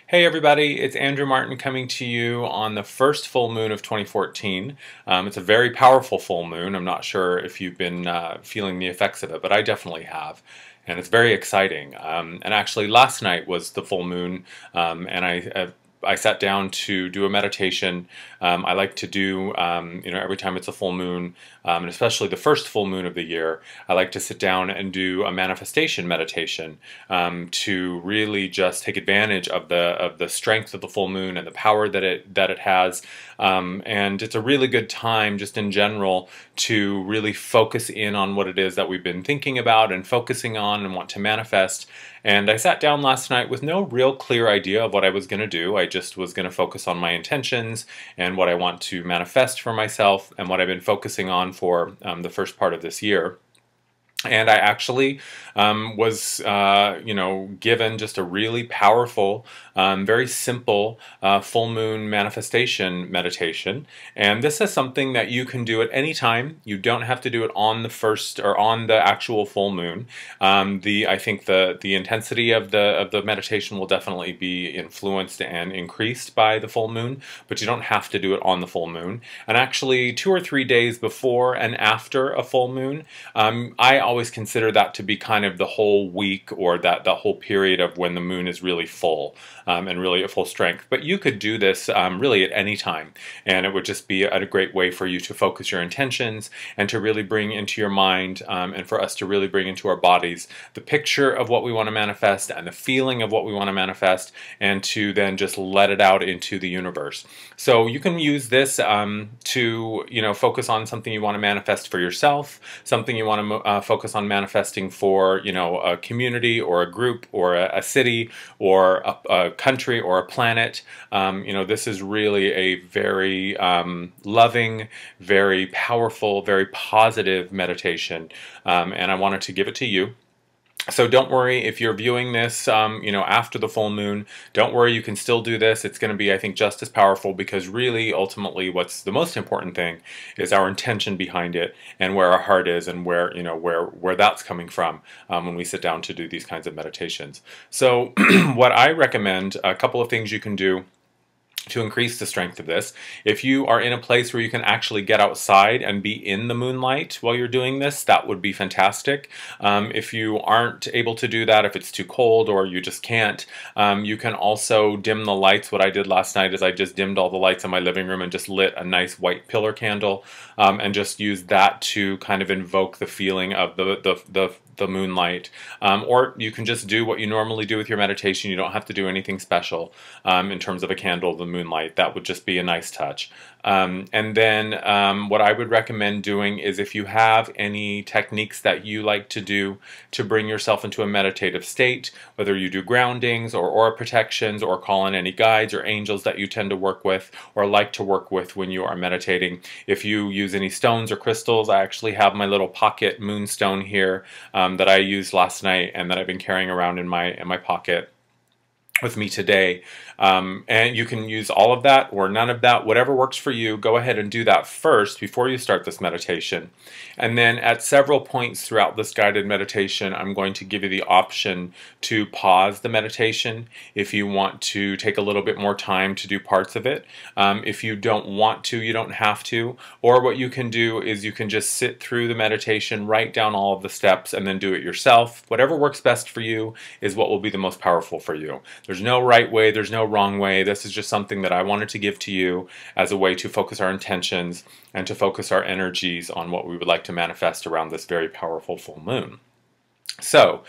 Hey everybody, it's Andrew Martin coming to you on the first full moon of 2014. It's a very powerful full moon. I'm not sure if you've been feeling the effects of it, but I definitely have. And it's very exciting. And actually last night was the full moon, and I sat down to do a meditation. I like to do, every time it's a full moon, and especially the first full moon of the year, I like to sit down and do a manifestation meditation to really just take advantage of the strength of the full moon and the power that it has. And it's a really good time, just in general, to really focus in on what it is that we've been thinking about and focusing on and want to manifest. And I sat down last night with no real clear idea of what I was going to do. I just was going to focus on my intentions and what I want to manifest for myself and what I've been focusing on for the first part of this year. And I actually was, given just a really powerful, very simple full moon manifestation meditation. And this is something that you can do at any time. You don't have to do it on the first or on the actual full moon. I think the intensity of the meditation will definitely be influenced and increased by the full moon, but you don't have to do it on the full moon. And actually, 2 or 3 days before and after a full moon, I always consider that to be kind of the whole week, or the whole period of when the moon is really full and really at full strength. But you could do this really at any time, and it would just be a great way for you to focus your intentions and to really bring into your mind, and for us to really bring into our bodies the picture of what we want to manifest and the feeling of what we want to manifest, and to then just let it out into the universe. So you can use this to focus on something you want to manifest for yourself, something you want to focus on manifesting for a community or a group or a city or a country or a planet. This is really a very loving, very powerful, very positive meditation, and I wanted to give it to you. So don't worry if you're viewing this, after the full moon. Don't worry, you can still do this. It's going to be, I think, just as powerful, because really, ultimately, what's the most important thing is our intention behind it and where our heart is, and where that's coming from when we sit down to do these kinds of meditations. So, what I recommend, a couple of things you can do to increase the strength of this. If you are in a place where you can actually get outside and be in the moonlight while you're doing this, that would be fantastic. If you aren't able to do that, if it's too cold or you just can't, you can also dim the lights. What I did last night is I just dimmed all the lights in my living room and just lit a nice white pillar candle, and just used that to kind of invoke the feeling of the moonlight. Or you can just do what you normally do with your meditation. You don't have to do anything special in terms of a candle, the moonlight. That would just be a nice touch. And then what I would recommend doing is, if you have any techniques that you like to do to bring yourself into a meditative state, whether you do groundings or aura protections or call in any guides or angels that you tend to work with or like to work with when you are meditating. If you use any stones or crystals, I actually have my little pocket moonstone here that I used last night and that I've been carrying around in my pocket with me today. And you can use all of that or none of that, whatever works for you. Go ahead and do that first before you start this meditation. And then at several points throughout this guided meditation, I'm going to give you the option to pause the meditation if you want to take a little bit more time to do parts of it. If you don't want to, you don't have to. Or what you can do is you can just sit through the meditation, write down all of the steps, and then do it yourself. Whatever works best for you is what will be the most powerful for you. There's no right way, there's no wrong way. This is just something that I wanted to give to you as a way to focus our intentions and to focus our energies on what we would like to manifest around this very powerful full moon. So,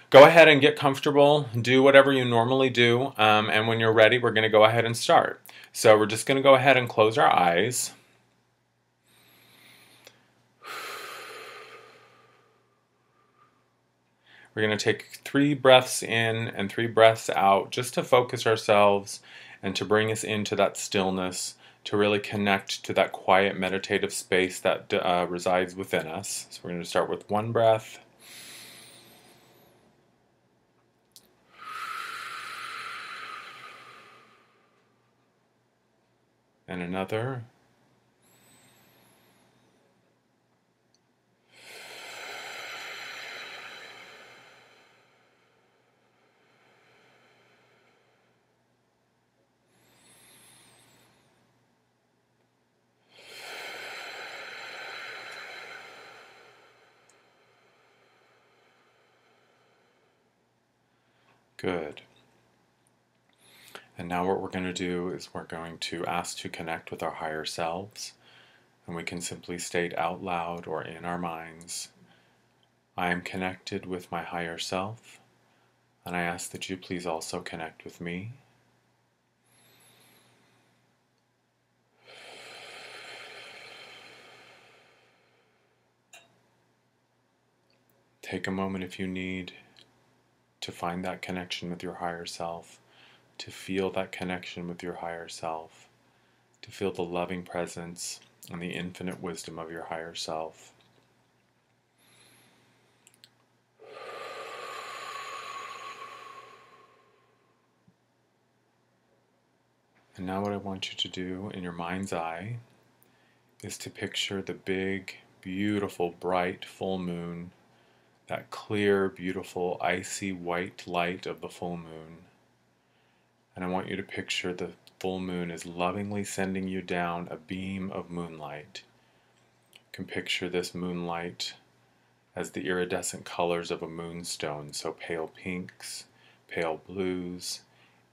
go ahead and get comfortable, do whatever you normally do, and when you're ready, we're going to go ahead and start. So we're just going to go ahead and close our eyes. We're going to take 3 breaths in and 3 breaths out, just to focus ourselves and to bring us into that stillness, to really connect to that quiet meditative space that resides within us. So we're going to start with 1 breath. And another. Good. And now what we're going to do is we're going to ask to connect with our higher selves. And we can simply state out loud or in our minds, I am connected with my higher self, and I ask that you please also connect with me. Take a moment if you need to find that connection with your higher self, to feel that connection with your higher self, to feel the loving presence and the infinite wisdom of your higher self. And now what I want you to do in your mind's eye is to picture the big, beautiful, bright full moon, that clear, beautiful, icy white light of the full moon. And I want you to picture the full moon is lovingly sending you down a beam of moonlight. You can picture this moonlight as the iridescent colors of a moonstone, so pale pinks, pale blues,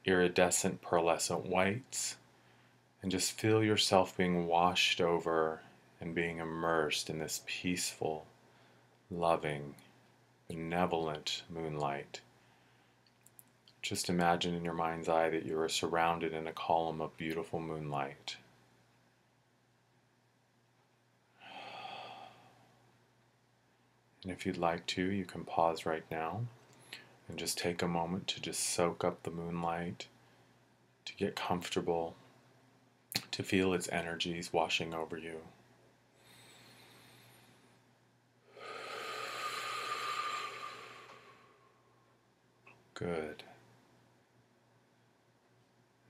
iridescent pearlescent whites, and just feel yourself being washed over and being immersed in this peaceful, loving, benevolent moonlight. Just imagine in your mind's eye that you are surrounded in a column of beautiful moonlight. And if you'd like to, you can pause right now and just take a moment to just soak up the moonlight, to get comfortable, to feel its energies washing over you. Good.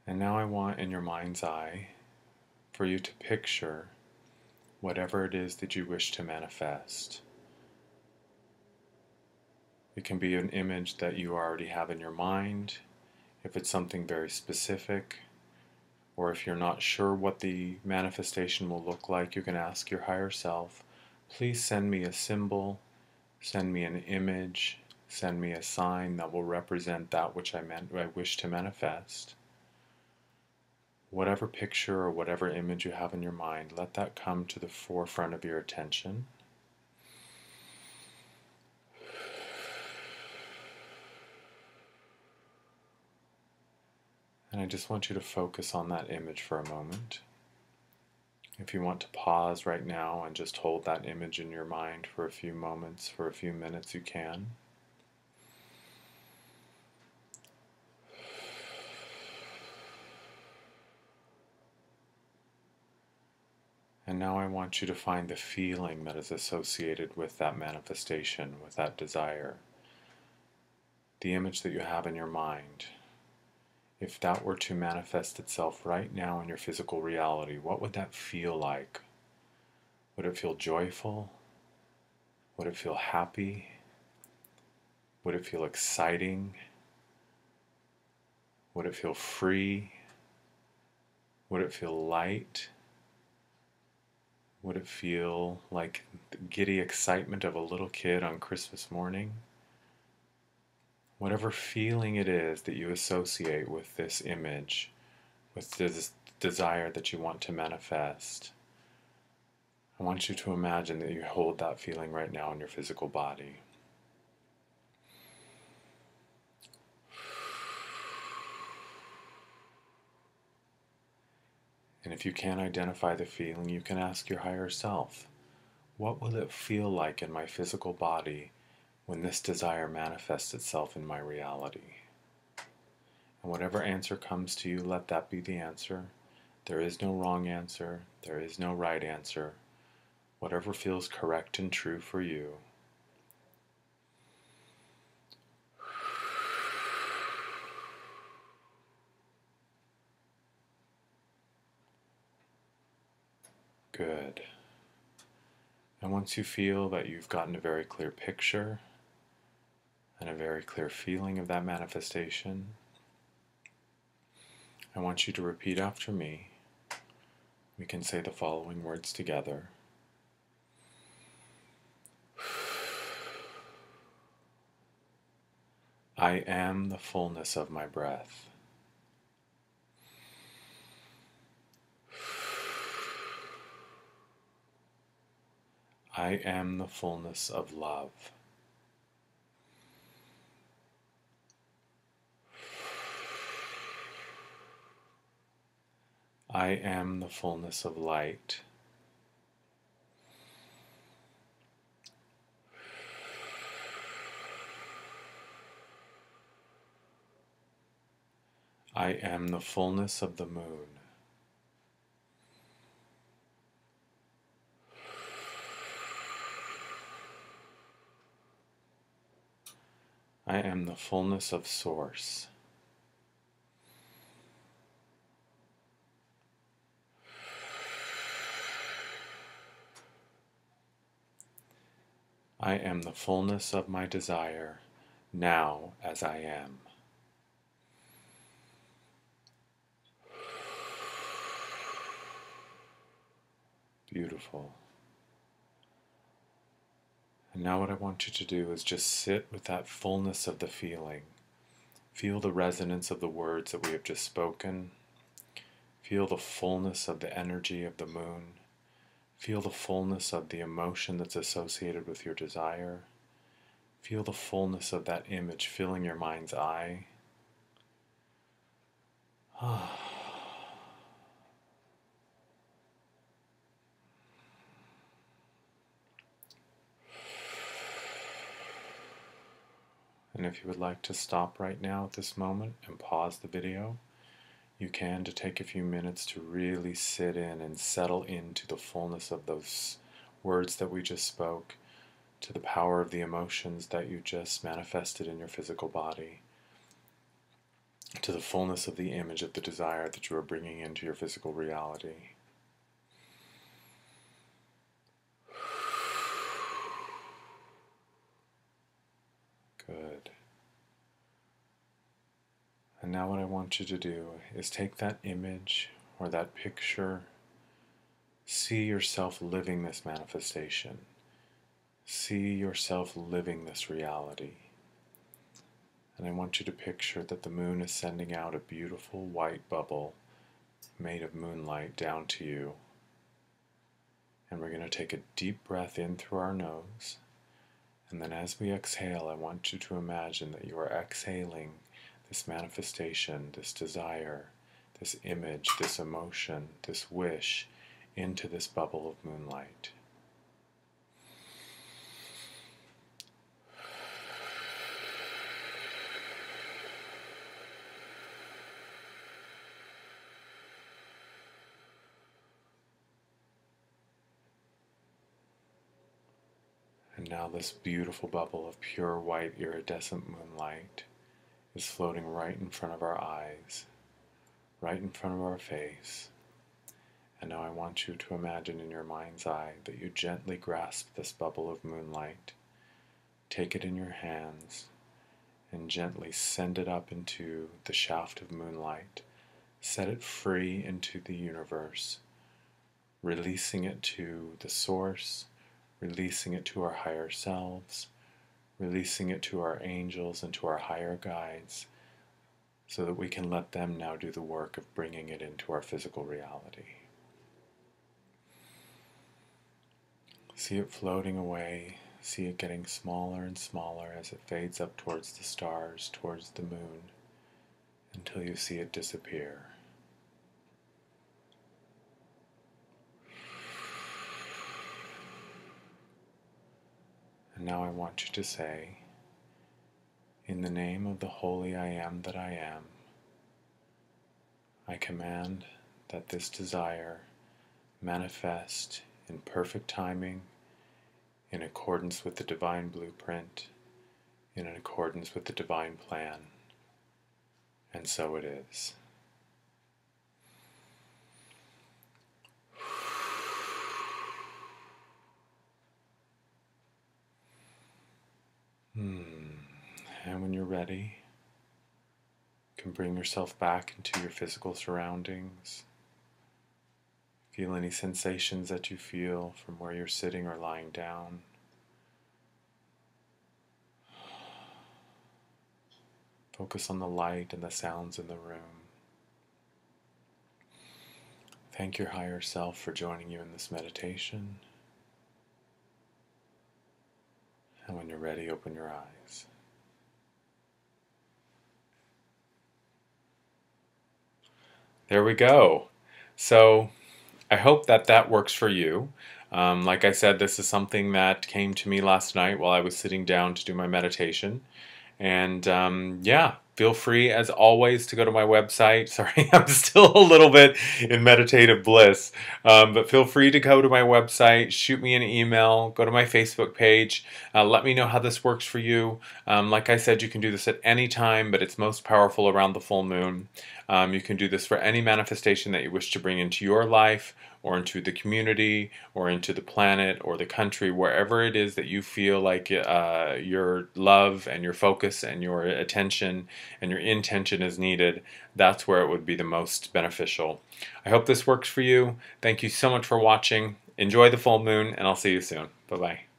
And now I want in your mind's eye for you to picture whatever it is that you wish to manifest. It can be an image that you already have in your mind, if it's something very specific, or if you're not sure what the manifestation will look like, you can ask your higher self, please send me a symbol, send me an image, send me a sign that will represent that which I wish to manifest. Whatever picture or whatever image you have in your mind, let that come to the forefront of your attention. And I just want you to focus on that image for a moment. If you want to pause right now and just hold that image in your mind for a few moments, for a few minutes, you can. And now I want you to find the feeling that is associated with that manifestation, with that desire. The image that you have in your mind. If that were to manifest itself right now in your physical reality, what would that feel like? Would it feel joyful? Would it feel happy? Would it feel exciting? Would it feel free? Would it feel light? Would it feel like the giddy excitement of a little kid on Christmas morning? Whatever feeling it is that you associate with this image, with this desire that you want to manifest, I want you to imagine that you hold that feeling right now in your physical body. And if you can't identify the feeling, you can ask your higher self, what will it feel like in my physical body when this desire manifests itself in my reality? And whatever answer comes to you, let that be the answer. There is no wrong answer. There is no right answer. Whatever feels correct and true for you. Good. And once you feel that you've gotten a very clear picture and a very clear feeling of that manifestation, I want you to repeat after me. We can say the following words together. I am the fullness of my breath. I am the fullness of love. I am the fullness of light. I am the fullness of the moon. I am the fullness of Source. I am the fullness of my desire, now as I am. Beautiful. And now what I want you to do is just sit with that fullness of the feeling. Feel the resonance of the words that we have just spoken. Feel the fullness of the energy of the moon. Feel the fullness of the emotion that's associated with your desire. Feel the fullness of that image filling your mind's eye. And if you would like to stop right now at this moment and pause the video, you can, to take a few minutes to really sit in and settle into the fullness of those words that we just spoke, to the power of the emotions that you just manifested in your physical body, to the fullness of the image of the desire that you are bringing into your physical reality. Good. And now what I want you to do is take that image or that picture, see yourself living this manifestation. See yourself living this reality. And I want you to picture that the moon is sending out a beautiful white bubble made of moonlight down to you. And we're going to take a deep breath in through our nose. And then as we exhale, I want you to imagine that you are exhaling this manifestation, this desire, this image, this emotion, this wish into this bubble of moonlight. And now this beautiful bubble of pure white iridescent moonlight is floating right in front of our eyes, right in front of our face. And now I want you to imagine in your mind's eye that you gently grasp this bubble of moonlight, take it in your hands, and gently send it up into the shaft of moonlight. Set it free into the universe, releasing it to the source, releasing it to our higher selves, releasing it to our angels and to our higher guides, so that we can let them now do the work of bringing it into our physical reality. See it floating away, see it getting smaller and smaller as it fades up towards the stars, towards the moon, until you see it disappear. And now I want you to say, in the name of the holy I am that I am, I command that this desire manifest in perfect timing, in accordance with the divine blueprint, in accordance with the divine plan. And so it is. And when you're ready, you can bring yourself back into your physical surroundings. Feel any sensations that you feel from where you're sitting or lying down. Focus on the light and the sounds in the room. Thank your higher self for joining you in this meditation. And when you're ready, open your eyes. There we go. So I hope that that works for you. Like I said, this is something that came to me last night while I was sitting down to do my meditation. And yeah, feel free as always to go to my website. Sorry, I'm still a little bit in meditative bliss. But feel free to go to my website, shoot me an email, go to my Facebook page. Let me know how this works for you. Like I said, you can do this at any time, but it's most powerful around the full moon. You can do this for any manifestation that you wish to bring into your life, or into the community, or into the planet, or the country, wherever it is that you feel like your love and your focus and your attention and your intention is needed. That's where it would be the most beneficial. I hope this works for you. Thank you so much for watching. Enjoy the full moon, and I'll see you soon. Bye-bye.